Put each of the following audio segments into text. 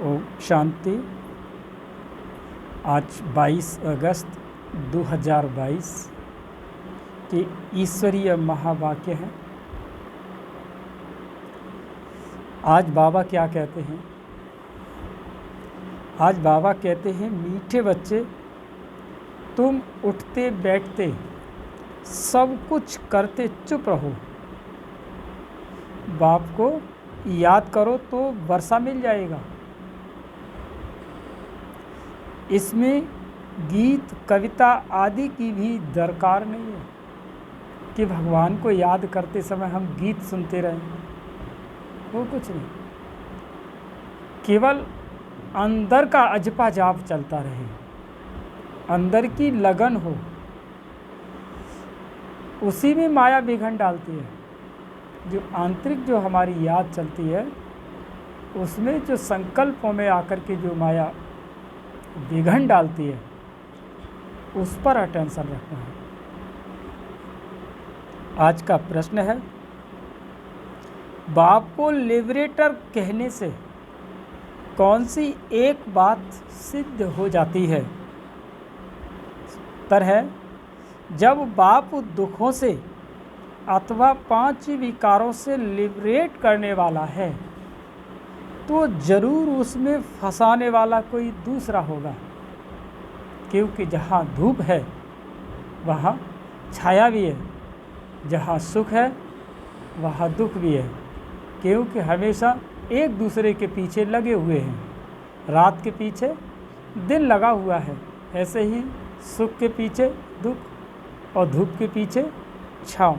ओम शांति। आज 22 अगस्त 2022 के ईश्वरीय महावाक्य हैं। आज बाबा क्या कहते हैं? आज बाबा कहते हैं, मीठे बच्चे, तुम उठते बैठते सब कुछ करते चुप रहो। बाप को याद करो तो वर्षा मिल जाएगा। इसमें गीत कविता आदि की भी दरकार नहीं है कि भगवान को याद करते समय हम गीत सुनते रहें, वो कुछ नहीं। केवल अंदर का अजपा जाप चलता रहे, अंदर की लगन हो, उसी में माया विघन डालती है। जो आंतरिक जो हमारी याद चलती है, उसमें जो संकल्पों में आकर के जो माया विघन डालती है, उस पर अटेंशन रखना है। आज का प्रश्न है, बाप को लिबरेटर कहने से कौन सी एक बात सिद्ध हो जाती है? उत्तर है, जब बाप दुखों से अथवा 5 विकारों से लिबरेट करने वाला है, तो जरूर उसमें फंसाने वाला कोई दूसरा होगा। क्योंकि जहाँ धूप है वहाँ छाया भी है, जहाँ सुख है वहाँ दुख भी है। क्योंकि हमेशा एक दूसरे के पीछे लगे हुए हैं। रात के पीछे दिन लगा हुआ है, ऐसे ही सुख के पीछे दुख और धूप के पीछे छाँव।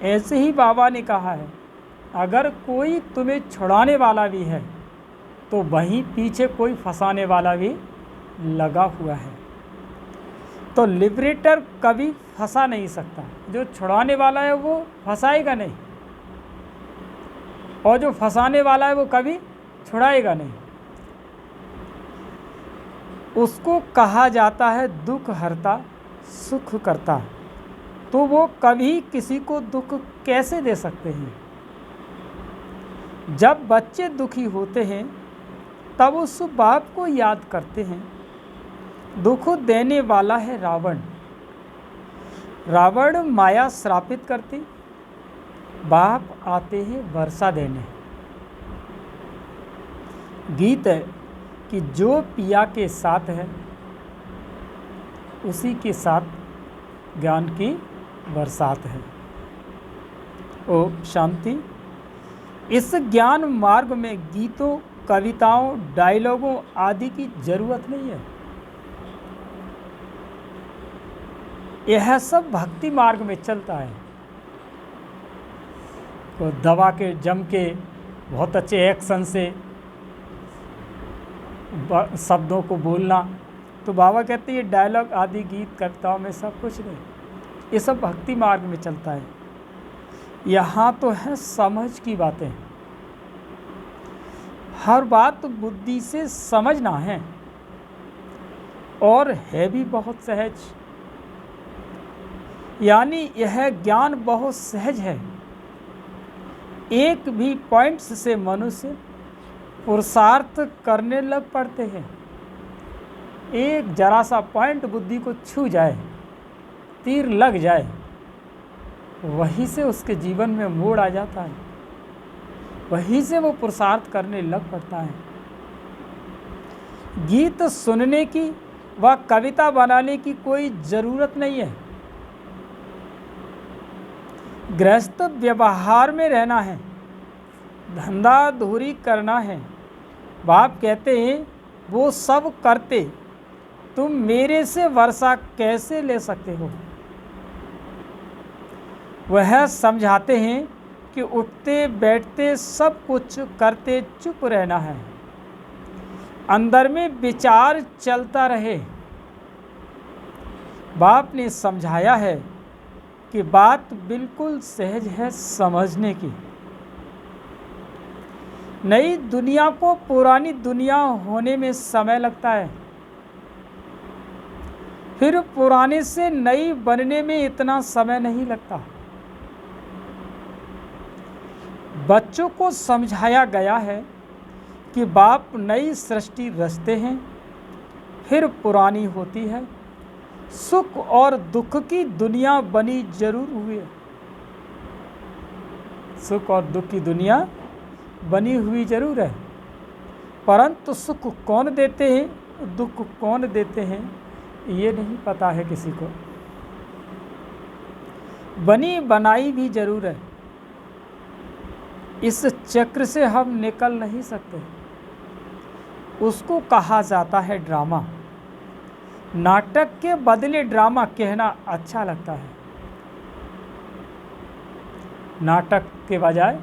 ऐसे ही बाबा ने कहा है, अगर कोई तुम्हें छुड़ाने वाला भी है तो वहीं पीछे कोई फंसाने वाला भी लगा हुआ है। तो लिबरेटर कभी फंसा नहीं सकता। जो छुड़ाने वाला है वो फंसाएगा नहीं, और जो फंसाने वाला है वो कभी छुड़ाएगा नहीं। उसको कहा जाता है दुख हरता सुख करता। तो वो कभी किसी को दुख कैसे दे सकते हैं? जब बच्चे दुखी होते हैं तब उस बाप को याद करते हैं। दुख देने वाला है रावण। रावण माया श्रापित करती, बाप आते हैं वर्षा देने। गीत है कि जो पिया के साथ है उसी के साथ ज्ञान की बरसात है। ओम शांति। इस ज्ञान मार्ग में गीतों, कविताओं, डायलॉगों आदि की जरूरत नहीं है। यह सब भक्ति मार्ग में चलता है। तो दवा के जम के बहुत अच्छे एक्शन से शब्दों को बोलना, तो बाबा कहते हैं ये डायलॉग आदि गीत कविताओं में सब कुछ नहीं, ये सब भक्ति मार्ग में चलता है। यहाँ तो है समझ की बातें। हर बात बुद्धि से समझना है, और है भी बहुत सहज। यानी यह ज्ञान बहुत सहज है। एक भी पॉइंट्स से मनुष्य पुरुषार्थ करने लग पड़ते हैं। एक जरा सा पॉइंट बुद्धि को छू जाए, तीर लग जाए, वहीं से उसके जीवन में मोड़ आ जाता है। वहीं से वो पुरुषार्थ करने लग पड़ता है। गीत सुनने की व कविता बनाने की कोई ज़रूरत नहीं है। गृहस्थ व्यवहार में रहना है, धंधा धूरी करना है। बाप कहते हैं, वो सब करते तुम मेरे से वर्षा कैसे ले सकते हो? वह समझाते हैं कि उठते बैठते सब कुछ करते चुप रहना है। अंदर में विचार चलता रहे। बाप ने समझाया है कि बात बिल्कुल सहज है समझने की। नई दुनिया को पुरानी दुनिया होने में समय लगता है, फिर पुराने से नई बनने में इतना समय नहीं लगता। बच्चों को समझाया गया है कि बाप नई सृष्टि रचते हैं, फिर पुरानी होती है। सुख और दुख की दुनिया बनी जरूर हुई है। सुख और दुख की दुनिया बनी हुई जरूर है, परंतु सुख कौन देते हैं, दुख कौन देते हैं, ये नहीं पता है किसी को। बनी बनाई भी जरूर है। इस चक्र से हम निकल नहीं सकते। उसको कहा जाता है ड्रामा। नाटक के बदले ड्रामा कहना अच्छा लगता है। नाटक के बजाय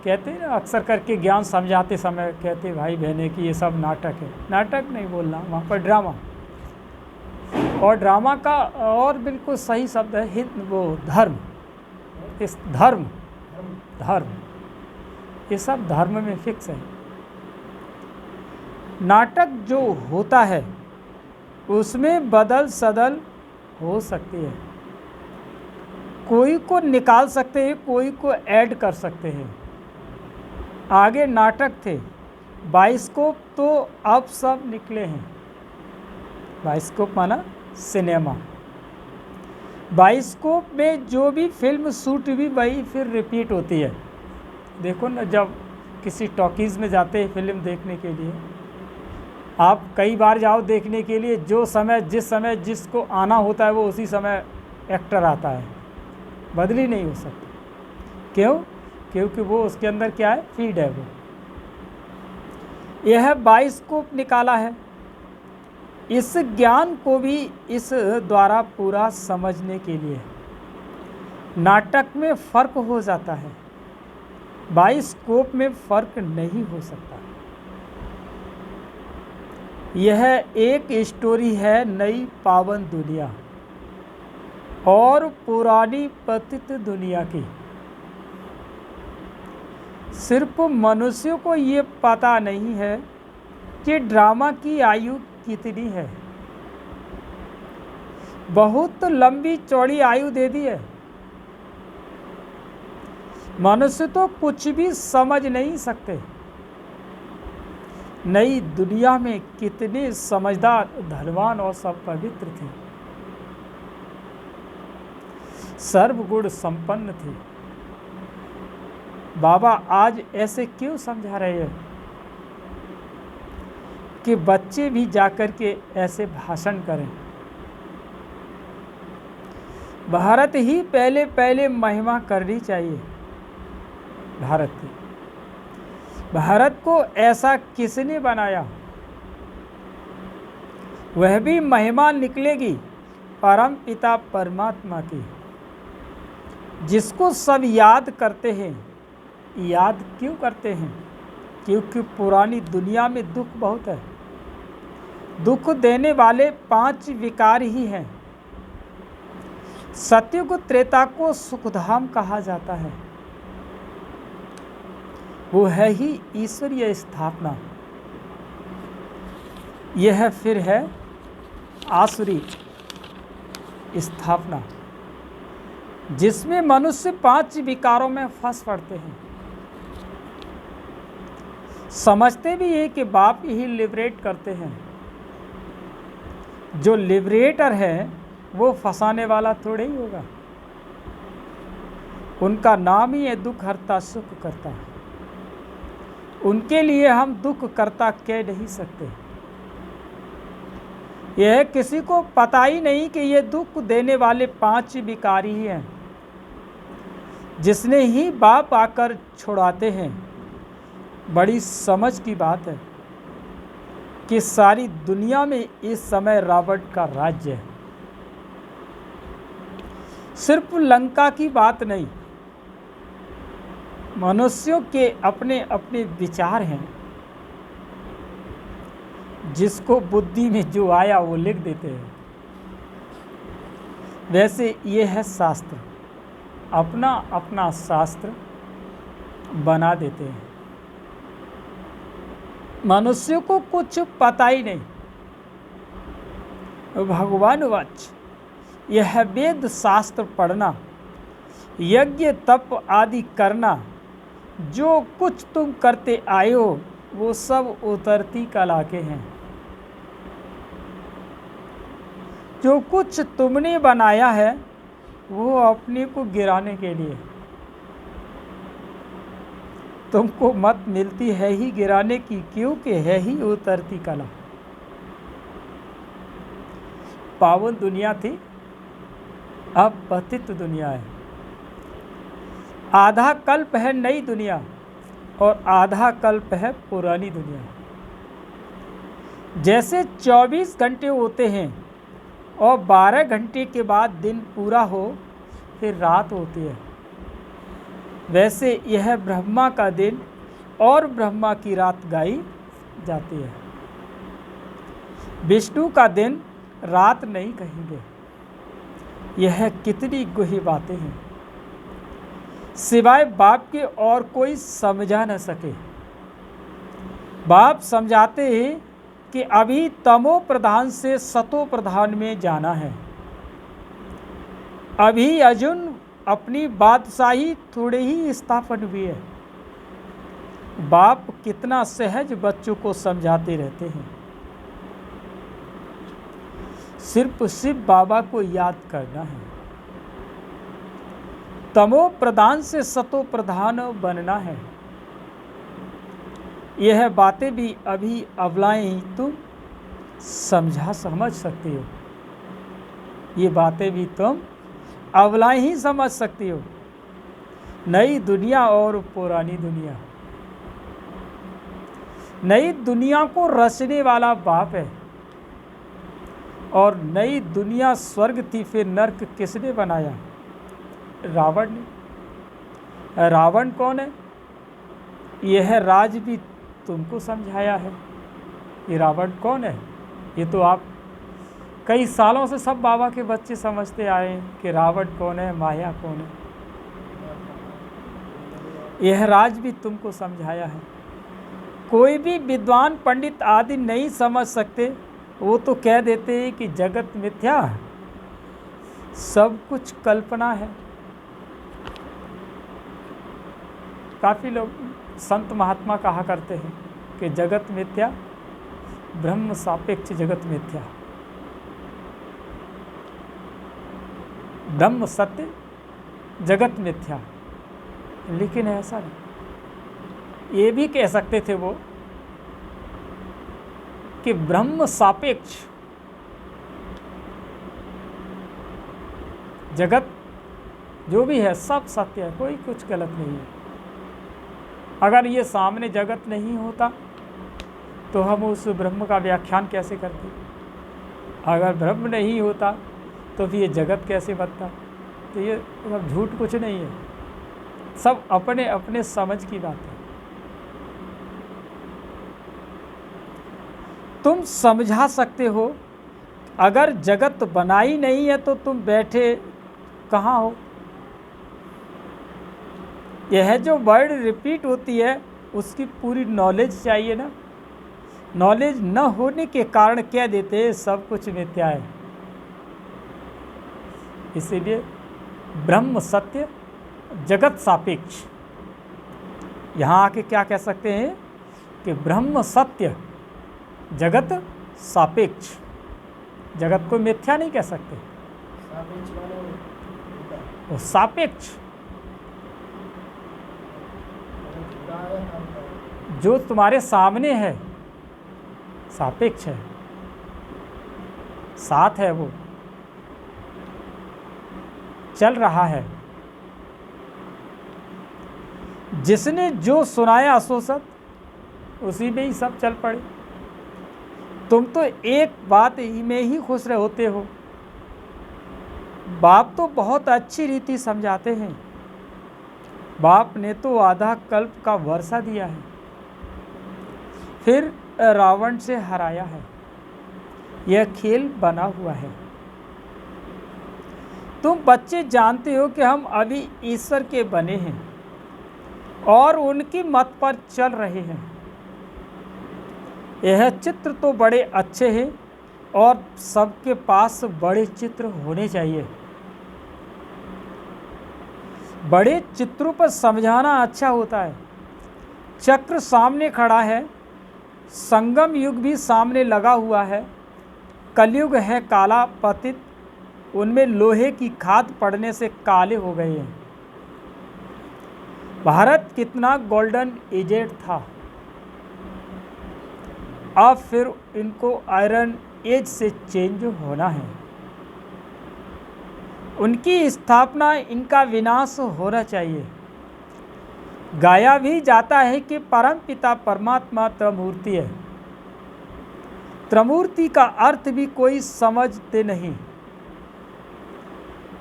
कहते हैं अक्सर करके ज्ञान समझाते समय कहते भाई बहने कि ये सब नाटक है। नाटक नहीं बोलना, वहाँ पर ड्रामा। और ड्रामा का और बिल्कुल सही शब्द है वो धर्म। इस धर्म ये सब धर्म में फिक्स है। नाटक जो होता है उसमें बदल सदल हो सकती है। कोई को निकाल सकते हैं, कोई को ऐड कर सकते हैं। आगे नाटक थे, बाइस्कोप तो अब सब निकले हैं। बाइस्कोप माना सिनेमा। बाइस्कोप में जो भी फिल्म शूट हुई वही फिर रिपीट होती है। देखो ना, जब किसी टॉकीज़ में जाते हैं फिल्म देखने के लिए, आप कई बार जाओ देखने के लिए, जिस समय जिसको आना होता है वो उसी समय एक्टर आता है, बदली नहीं हो सकती। क्यों? क्योंकि वो उसके अंदर क्या है, फीड है वो। यह बाइस्कोप निकाला है। इस ज्ञान को भी इस द्वारा पूरा समझने के लिए नाटक में फ़र्क हो जाता है, बाइस्कोप में फ़र्क नहीं हो सकता। यह एक स्टोरी है नई पावन दुनिया और पुरानी पतित दुनिया की। सिर्फ मनुष्यों को ये पता नहीं है कि ड्रामा की आयु कितनी है। बहुत लंबी चौड़ी आयु दे दी है। मनुष्य तो कुछ भी समझ नहीं सकते। नई दुनिया में कितने समझदार, धनवान और सब पवित्र थे, सर्वगुण संपन्न थे। बाबा आज ऐसे क्यों समझा रहे हैं कि बच्चे भी जाकर के ऐसे भाषण करें। भारत ही पहले महिमा करनी चाहिए। भारत की, भारत को ऐसा किसने बनाया, वह भी महिमा निकलेगी परम पिता परमात्मा की, जिसको सब याद करते हैं। याद क्यों करते हैं? क्योंकि पुरानी दुनिया में दुख बहुत है। दुख देने वाले 5 विकार ही हैं। सतयुग त्रेता को सुखधाम कहा जाता है। वो है ही ईश्वरीय स्थापना। यह फिर है आसुरी स्थापना, जिसमें मनुष्य 5 विकारों में फंस पड़ते हैं। समझते भी है कि बाप ही लिबरेट करते हैं। जो लिबरेटर है वो फंसाने वाला थोड़े ही होगा। उनका नाम ही है दुख हरता सुख करता। उनके लिए हम दुख करता कह नहीं सकते। यह किसी को पता ही नहीं कि ये दुख देने वाले 5 विकारी ही हैं, जिसने ही बाप आकर छुड़ाते हैं। बड़ी समझ की बात है कि सारी दुनिया में इस समय रावण का राज्य है। सिर्फ लंका की बात नहीं, मनुष्यों के अपने अपने विचार हैं। जिसको बुद्धि में जो आया वो लिख देते हैं। वैसे ये है शास्त्र, अपना अपना शास्त्र बना देते हैं। मनुष्यों को कुछ पता ही नहीं। भगवान वाच, यह वेद शास्त्र पढ़ना, यज्ञ तप आदि करना, जो कुछ तुम करते आए हो वो सब उतरती कला के हैं। जो कुछ तुमने बनाया है वो अपने को गिराने के लिए, तुमको मत मिलती है ही गिराने की, क्योंकि है ही उतरती कला। पावन दुनिया थी, अब पतित दुनिया है। आधा कल्प है नई दुनिया और आधा कल्प है पुरानी दुनिया। जैसे 24 घंटे होते हैं और 12 घंटे के बाद दिन पूरा हो फिर रात होती है, वैसे यह ब्रह्मा का दिन और ब्रह्मा की रात गाई जाती है। विष्णु का दिन रात नहीं कहेंगे। यह कितनी गूढ़ी बातें हैं, सिवाय बाप के और कोई समझा न सके। बाप समझाते हैं कि अभी तमो प्रधान से सतो प्रधान में जाना है। अभी अर्जुन अपनी बादशाही थोड़े ही स्थापन हुई है। बाप कितना सहज बच्चों को समझाते रहते हैं। सिर्फ शिव बाबा को याद करना है। तमो प्रधान से सतो प्रधान बनना है। यह बातें भी अभी अबलाएं ही तुम समझ सकती हो। ये बातें भी तुम अबलाएं ही समझ सकती हो। नई दुनिया और पुरानी दुनिया। नई दुनिया को रचने वाला बाप है और नई दुनिया स्वर्ग थी, फिर नर्क किसने बनाया? रावण ने। रावण कौन है? यह राज भी तुमको समझाया है। ये रावण कौन है? ये तो आप कई सालों से सब बाबा के बच्चे समझते आए हैं कि रावण कौन है, माया कौन है। यह राज भी तुमको समझाया है। कोई भी विद्वान पंडित आदि नहीं समझ सकते। वो तो कह देते हैं कि जगत मिथ्या, सब कुछ कल्पना है। काफ़ी लोग संत महात्मा कहा करते हैं कि जगत मिथ्या, ब्रह्म सापेक्ष जगत मिथ्या, ब्रह्म सत्य, जगत मिथ्या। लेकिन ऐसा नहीं। ये भी कह सकते थे वो कि ब्रह्म सापेक्ष जगत जो भी है सब सत्य है, कोई कुछ गलत नहीं है। अगर ये सामने जगत नहीं होता तो हम उस ब्रह्म का व्याख्यान कैसे करते? अगर ब्रह्म नहीं होता तो फिर ये जगत कैसे बनता? तो ये सब झूठ कुछ नहीं है, सब अपने अपने समझ की बात है। तुम समझा सकते हो। अगर जगत बनाई नहीं है तो तुम बैठे कहाँ हो? यह जो वर्ड रिपीट होती है उसकी पूरी नॉलेज चाहिए ना। नॉलेज न होने के कारण कह देते हैं सब कुछ मिथ्या है। इसीलिए ब्रह्म सत्य, जगत सापेक्ष। यहाँ आके क्या कह सकते हैं कि ब्रह्म सत्य, जगत सापेक्ष। जगत को मिथ्या नहीं कह सकते, वो सापेक्ष। जो तुम्हारे सामने है सापेक्ष है, साथ है, वो चल रहा है। जिसने जो सुनाया सो सत, उसी में ही सब चल पड़े। तुम तो एक बात ही में ही खुश होते हो। बाप तो बहुत अच्छी रीति समझाते हैं। बाप ने तो आधा कल्प का वर्षा दिया है, फिर रावण से हराया है। यह खेल बना हुआ है। तुम बच्चे जानते हो कि हम अभी ईश्वर के बने हैं और उनकी मत पर चल रहे हैं। यह चित्र तो बड़े अच्छे हैं और सबके पास बड़े चित्र होने चाहिए। बड़े चित्रों पर समझाना अच्छा होता है। चक्र सामने खड़ा है संगम युग भी सामने लगा हुआ है। कलयुग है काला पतित, उनमें लोहे की खाद पड़ने से काले हो गए हैं। भारत कितना गोल्डन एजेड था, अब फिर इनको आयरन एज से चेंज होना है। उनकी स्थापना, इनका विनाश होना चाहिए। गाया भी जाता है कि परम पिता परमात्मा त्रिमूर्ति है। त्रिमूर्ति का अर्थ भी कोई समझते नहीं।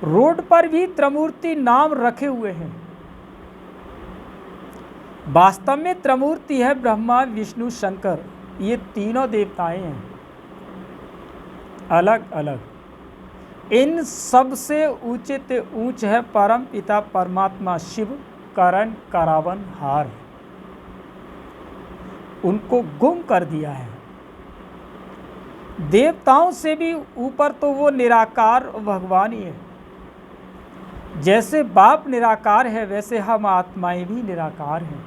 रोड पर भी त्रिमूर्ति नाम रखे हुए हैं। वास्तव में त्रिमूर्ति है ब्रह्मा विष्णु शंकर, ये तीनों देवताएं हैं अलग अलग। इन सब से ऊंचे ते ऊंच है परम पिता परमात्मा शिव, करण करावन हार, उनको गुम कर दिया है। देवताओं से भी ऊपर तो वो निराकार भगवान ही है। जैसे बाप निराकार है, वैसे हम आत्माएं भी निराकार हैं।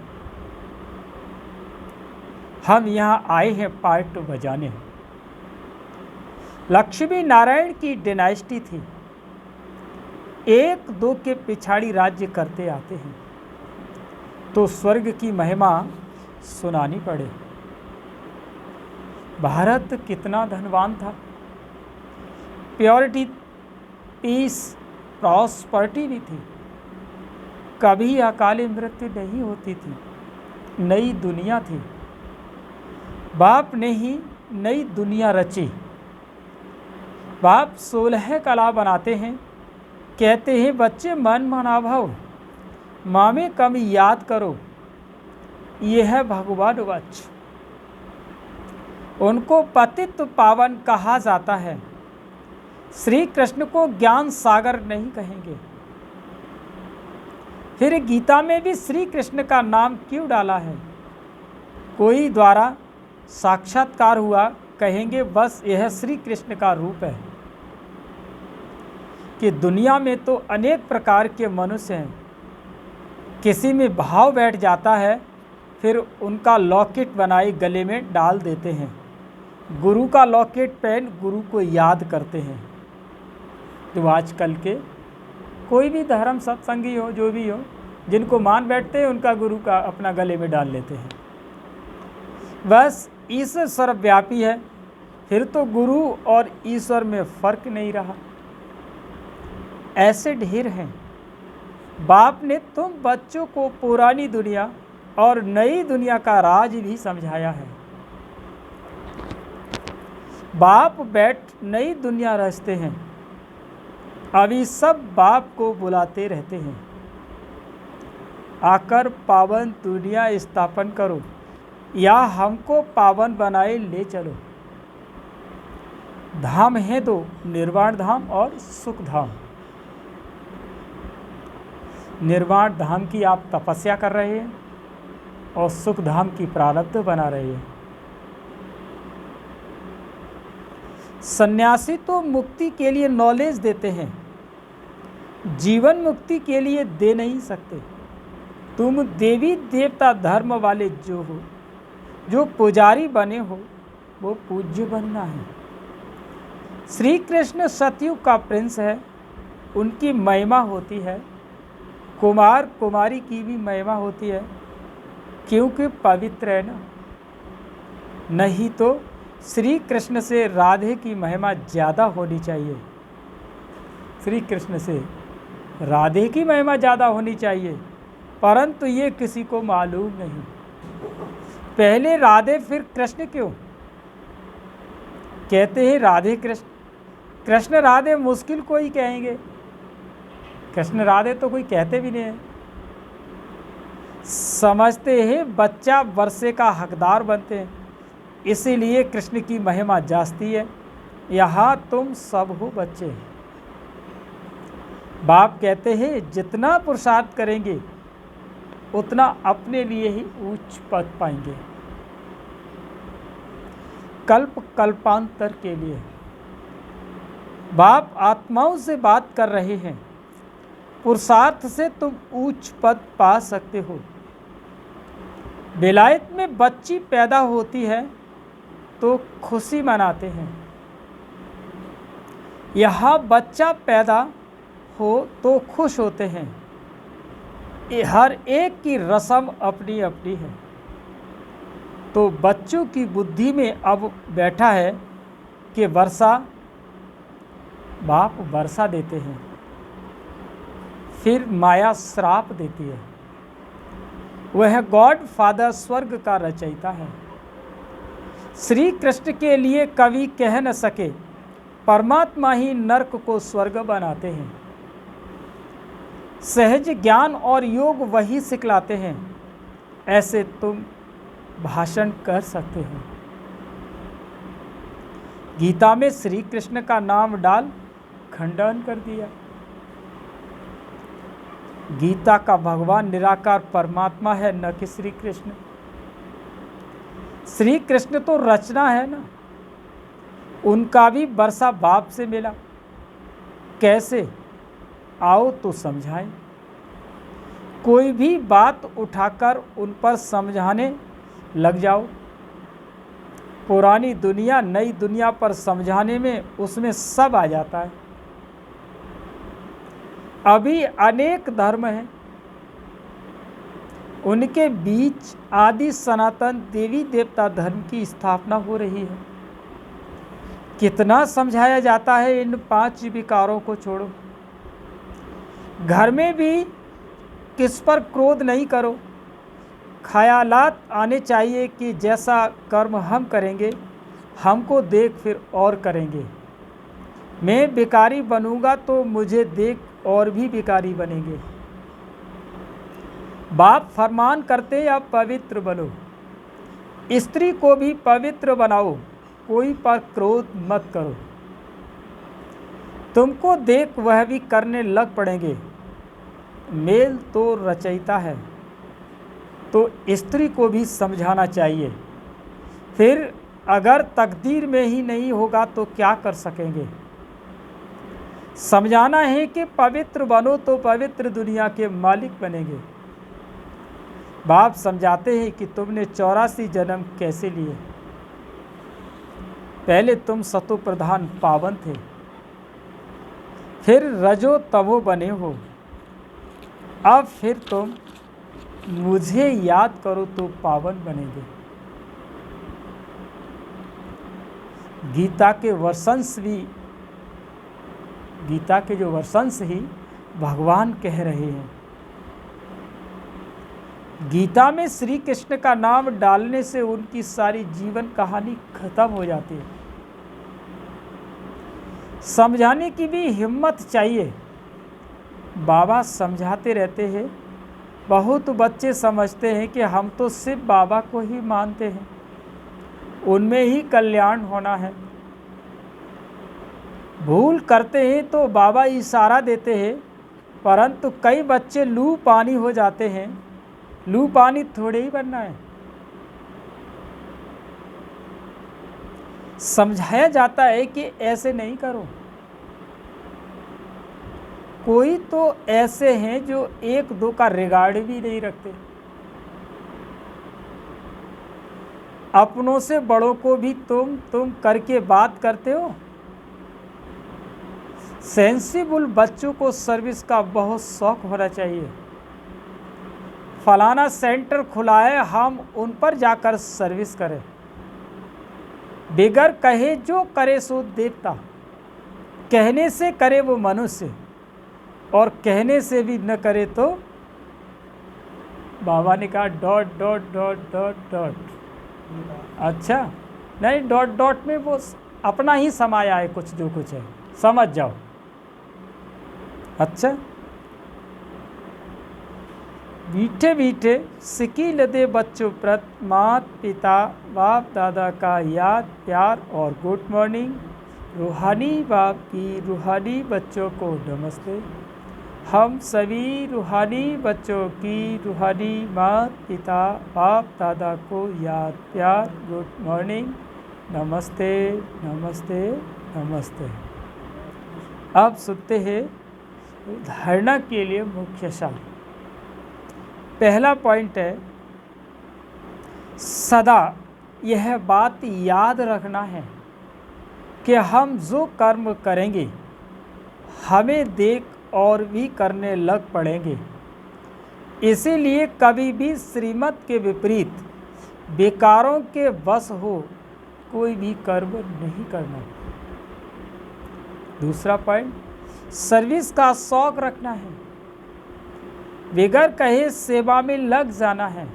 हम यहाँ आए हैं पार्ट बजाने। लक्ष्मी नारायण की डायनेस्टी थी, एक दो के पिछाड़ी राज्य करते आते हैं, तो स्वर्ग की महिमा सुनानी पड़े। भारत कितना धनवान था, प्योरिटी, पीस, प्रॉस्पर्टी भी थी, कभी अकाली मृत्यु नहीं होती थी, नई दुनिया थी। बाप ने ही नई दुनिया रची। बाप 16 कला बनाते हैं, कहते हैं बच्चे मन मना भाव, माँ में कम याद करो, ये है भगवान वच। उनको पतित पावन कहा जाता है। श्री कृष्ण को ज्ञान सागर नहीं कहेंगे। फिर गीता में भी श्री कृष्ण का नाम क्यों डाला है? कोई द्वारा साक्षात्कार हुआ, कहेंगे बस यह श्री कृष्ण का रूप है। कि दुनिया में तो अनेक प्रकार के मनुष्य हैं, किसी में भाव बैठ जाता है, फिर उनका लॉकेट बनाए गले में डाल देते हैं। गुरु का लॉकेट पहन गुरु को याद करते हैं। तो आजकल के कोई भी धर्म सत्संगी हो, जो भी हो, जिनको मान बैठते हैं उनका गुरु का अपना गले में डाल लेते हैं। बस ईश्वर सर्वव्यापी है, फिर तो गुरु और ईश्वर में फर्क नहीं रहा। ऐसे ढेर हैं। बाप ने तुम बच्चों को पुरानी दुनिया और नई दुनिया का राज भी समझाया है। बाप बैठ नई दुनिया रचते हैं, अभी सब बाप को बुलाते रहते हैं। आकर पावन दुनिया स्थापन करो, या हमको पावन बनाए ले चलो। धाम है दो, निर्वाण धाम और सुख धाम। निर्वाण धाम की आप तपस्या कर रहे हैं और सुख धाम की प्रारब्ध बना रहे हैं। सन्यासी तो मुक्ति के लिए नॉलेज देते हैं, जीवन मुक्ति के लिए दे नहीं सकते। तुम देवी देवता धर्म वाले जो हो, जो पुजारी बने हो, वो पूज्य बनना है। श्री कृष्ण सतयुग का प्रिंस है, उनकी महिमा होती है। कुमार कुमारी की भी महिमा होती है, क्योंकि पवित्र है ना। नहीं तो श्री कृष्ण से राधे की महिमा ज़्यादा होनी चाहिए। श्री कृष्ण से राधे की महिमा ज़्यादा होनी चाहिए, परंतु ये किसी को मालूम नहीं। पहले राधे फिर कृष्ण क्यों? कहते हैं राधे कृष्ण, कृष्ण राधे मुश्किल को ही कहेंगे। कृष्ण राधे तो कोई कहते भी नहीं है। समझते हैं बच्चा वर्षे का हकदार बनते हैं, इसीलिए कृष्ण की महिमा जास्ती है। यहाँ तुम सब हो बच्चे। बाप कहते हैं जितना पुरुषार्थ करेंगे उतना अपने लिए ही उच्च पद पाएंगे। कल्प कल्पांतर के लिए बाप आत्माओं से बात कर रहे हैं। पुरुषार्थ से तुम उच्च पद पा सकते हो। बेलायत में बच्ची पैदा होती है तो खुशी मनाते हैं, यहाँ बच्चा पैदा हो तो खुश होते हैं। ये हर एक की रस्म अपनी अपनी है। तो बच्चों की बुद्धि में अब बैठा है कि वर्षा, बाप वर्षा देते हैं, फिर माया श्राप देती है। वह गॉड फादर स्वर्ग का रचयिता है। श्री कृष्ण के लिए कवि कह न सके, परमात्मा ही नरक को स्वर्ग बनाते हैं। सहज ज्ञान और योग वही सिखलाते हैं, ऐसे तुम भाषण कर सकते हो। गीता में श्री कृष्ण का नाम डाल खंडन कर दिया। गीता का भगवान निराकार परमात्मा है, न कि श्री कृष्ण। श्री कृष्ण तो रचना है ना, उनका भी वर्षा बाप से मिला। कैसे? आओ तो समझाएं। कोई भी बात उठाकर उन पर समझाने लग जाओ। पुरानी दुनिया नई दुनिया पर समझाने में उसमें सब आ जाता है। अभी अनेक धर्म हैं, उनके बीच आदि सनातन देवी देवता धर्म की स्थापना हो रही है। कितना समझाया जाता है, इन 5 विकारों को छोड़ो। घर में भी किस पर क्रोध नहीं करो। ख्यालात आने चाहिए कि जैसा कर्म हम करेंगे, हमको देख फिर और करेंगे। मैं भिखारी बनूंगा तो मुझे देख और भी भिखारी बनेंगे। बाप फरमान करते अब पवित्र बनो, स्त्री को भी पवित्र बनाओ, कोई पर क्रोध मत करो। तुमको देख वह भी करने लग पड़ेंगे। मेल तो रचयिता है, तो स्त्री को भी समझाना चाहिए। फिर अगर तकदीर में ही नहीं होगा तो क्या कर सकेंगे। समझाना है कि पवित्र बनो तो पवित्र दुनिया के मालिक बनेंगे। बाप समझाते हैं कि तुमने 84 जन्म कैसे लिए। पहले तुम सतो प्रधान पावन थे, फिर रजो तमो बने हो। अब फिर तुम मुझे याद करो तो पावन बनेंगे। गीता के जो वर्षंश ही भगवान कह रहे हैं। गीता में श्री कृष्ण का नाम डालने से उनकी सारी जीवन कहानी खत्म हो जाती है। समझाने की भी हिम्मत चाहिए। बाबा समझाते रहते हैं। बहुत बच्चे समझते हैं कि हम तो सिर्फ बाबा को ही मानते हैं, उनमें ही कल्याण होना है। भूल करते हैं तो बाबा इशारा देते हैं, परंतु कई बच्चे लू पानी हो जाते हैं। लू पानी थोड़े ही बनना है। समझाया जाता है कि ऐसे नहीं करो। कोई तो ऐसे हैं जो 1-2 का रिगार्ड भी नहीं रखते। अपनों से बड़ों को भी तुम करके बात करते हो। सेंसिबल बच्चों को सर्विस का बहुत शौक होना चाहिए। फलाना सेंटर खुला है, हम उन पर जाकर सर्विस करें। बिगर कहे जो करे सो देवता, कहने से करे वो मनुष्य, और कहने से भी न करे तो बाबा ने कहा ... अच्छा नहीं, ... में वो अपना ही समाया है, कुछ जो कुछ है, समझ जाओ। अच्छा, मीठे मीठे सिकील दे बच्चों प्रत मात पिता बाप दादा का याद प्यार और गुड मॉर्निंग। रूहानी बाप की रूहानी बच्चों को नमस्ते। हम सभी रूहानी बच्चों की रूहानी मात पिता बाप दादा को याद प्यार गुड मॉर्निंग, नमस्ते नमस्ते नमस्ते। अब सुनते हैं धारणा के लिए मुख्य सार। पहला पॉइंट है सदा यह बात याद रखना है कि हम जो कर्म करेंगे हमें देख और भी करने लग पड़ेंगे। इसीलिए कभी भी श्रीमत के विपरीत विकारों के वश हो कोई भी कर्म नहीं करना। दूसरा पॉइंट, सर्विस का शौक रखना है, बगैर कहे सेवा में लग जाना है,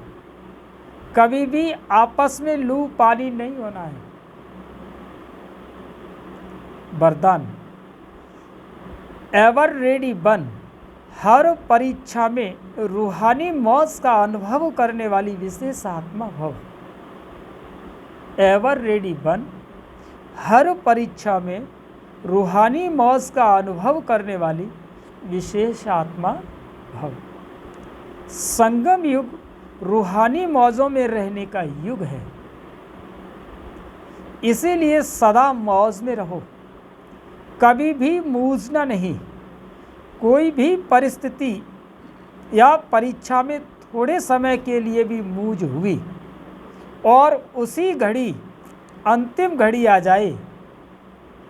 कभी भी आपस में लू पानी नहीं होना है। वरदान, एवर रेडी बन, हर परीक्षा में रूहानी मौज का अनुभव करने वाली विशेष आत्मा भव। एवर रेडी बन, हर परीक्षा में रूहानी मौज का अनुभव करने वाली विशेष आत्मा भव। संगम युग रूहानी मौजों में रहने का युग है, इसीलिए सदा मौज में रहो, कभी भी मूझना नहीं। कोई भी परिस्थिति या परीक्षा में थोड़े समय के लिए भी मूझ हुई और उसी घड़ी अंतिम घड़ी आ जाए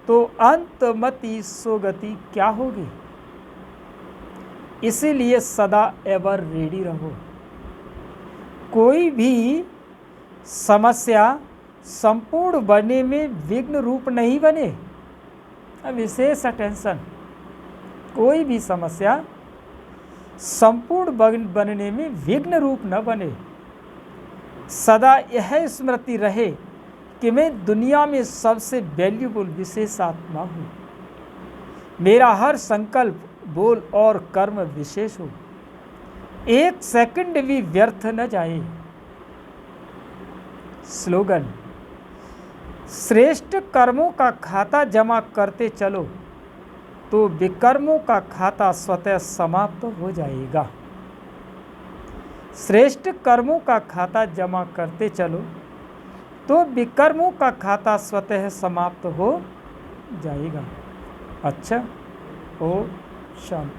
तो अंतमति सोगति क्या होगी। इसीलिए सदा एवर रेडी रहो। कोई भी समस्या संपूर्ण बनने में विघ्न रूप नहीं बने। विशेष अटेंशन, कोई भी समस्या संपूर्ण बनने में विघ्न रूप न बने। सदा यह स्मृति रहे कि मैं दुनिया में सबसे वैल्यूबल विशेष आत्मा हूँ। मेरा हर संकल्प, बोल और कर्म विशेष हो, एक सेकंड भी व्यर्थ न जाए। स्लोगन, श्रेष्ठ कर्मों का खाता जमा करते चलो तो विकर्मों का खाता स्वतः समाप्त हो जाएगा। श्रेष्ठ कर्मों का खाता जमा करते चलो तो विकर्मों का खाता स्वतः समाप्त हो जाएगा। अच्छा, ओ शांति।